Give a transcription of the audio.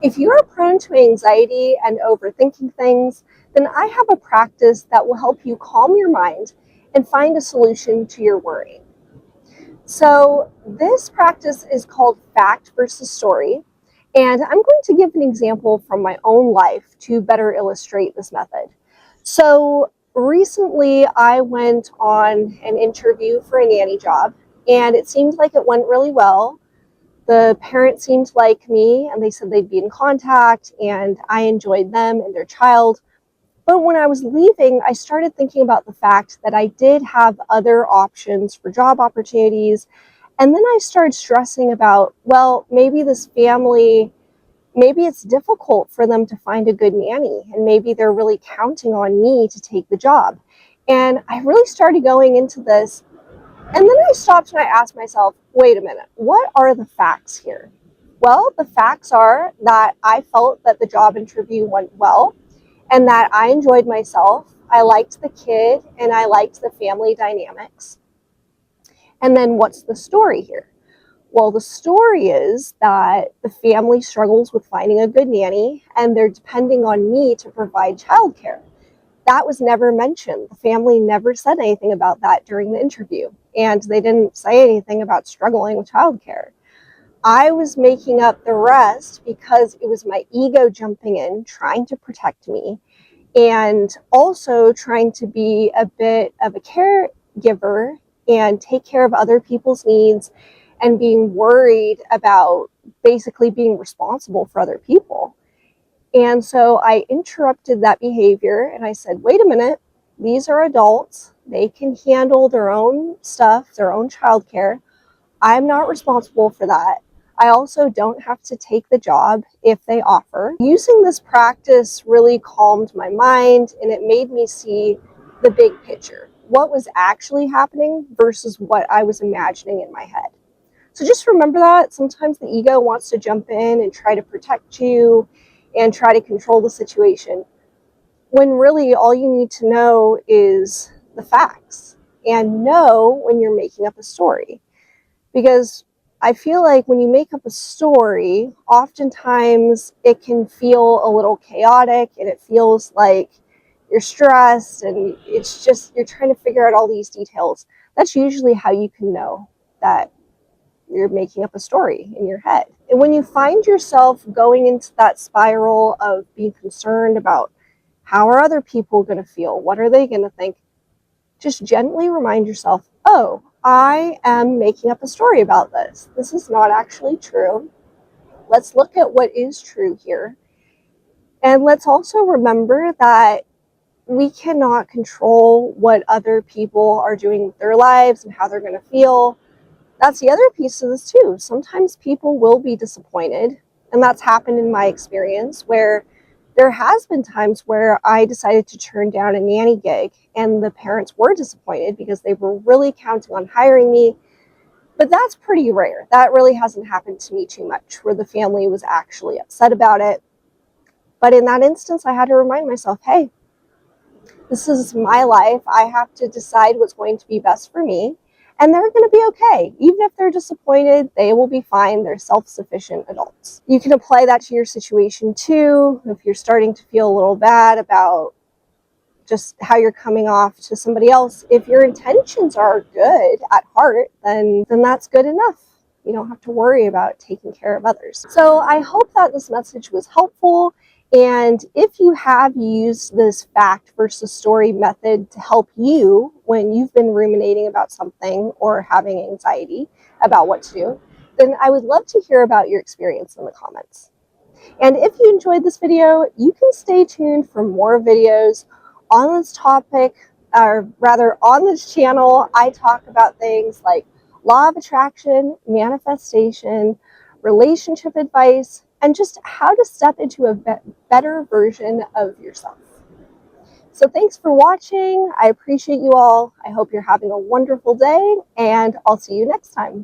If you are prone to anxiety and overthinking things, then I have a practice that will help you calm your mind and find a solution to your worry. So, this practice is called fact versus story, and I'm going to give an example from my own life to better illustrate this method. So, recently I went on an interview for a nanny job, and it seemed like it went really well. The parents seemed like me, and they said they'd be in contact, and I enjoyed them and their child. But when I was leaving, I started thinking about the fact that I did have other options for job opportunities. And then I started stressing about, well, maybe this family, maybe it's difficult for them to find a good nanny, and maybe they're really counting on me to take the job. And I really started going into this, and then I stopped and I asked myself, wait a minute, what are the facts here? Well, the facts are that I felt that the job interview went well and that I enjoyed myself. I liked the kid and I liked the family dynamics. And then what's the story here? Well, the story is that the family struggles with finding a good nanny and they're depending on me to provide childcare. That was never mentioned. The family never said anything about that during the interview, and they didn't say anything about struggling with childcare. I was making up the rest because it was my ego jumping in, trying to protect me, and also trying to be a bit of a caregiver and take care of other people's needs and being worried about basically being responsible for other people. And so I interrupted that behavior and I said, wait a minute, these are adults. They can handle their own stuff, their own childcare. I'm not responsible for that. I also don't have to take the job if they offer. Using this practice really calmed my mind and it made me see the big picture, what was actually happening versus what I was imagining in my head. So just remember that sometimes the ego wants to jump in and try to protect you and try to control the situation, when really all you need to know is the facts and know when you're making up a story. Because I feel like when you make up a story, oftentimes it can feel a little chaotic and it feels like you're stressed and it's just you're trying to figure out all these details. That's usually how you can know that you're making up a story in your head. And when you find yourself going into that spiral of being concerned about how are other people going to feel, what are they going to think, just gently remind yourself, oh, I am making up a story about this. This is not actually true. Let's look at what is true here. And let's also remember that we cannot control what other people are doing with their lives and how they're going to feel. That's the other piece of this too. Sometimes people will be disappointed, and that's happened in my experience where there has been times where I decided to turn down a nanny gig and the parents were disappointed because they were really counting on hiring me. But that's pretty rare. That really hasn't happened to me too much where the family was actually upset about it. But in that instance, I had to remind myself, hey, this is my life. I have to decide what's going to be best for me. And they're going to be okay. Even if they're disappointed, they will be fine. They're self-sufficient adults. You can apply that to your situation too. If you're starting to feel a little bad about just how you're coming off to somebody else, if your intentions are good at heart, then that's good enough. You don't have to worry about taking care of others. So I hope that this message was helpful. And if you have used this fact versus story method to help you when you've been ruminating about something or having anxiety about what to do, then I would love to hear about your experience in the comments. And if you enjoyed this video, you can stay tuned for more videos on this topic, or rather on this channel. I talk about things like law of attraction, manifestation, relationship advice, and just how to step into a better version of yourself. So thanks for watching. I appreciate you all. I hope you're having a wonderful day, and I'll see you next time.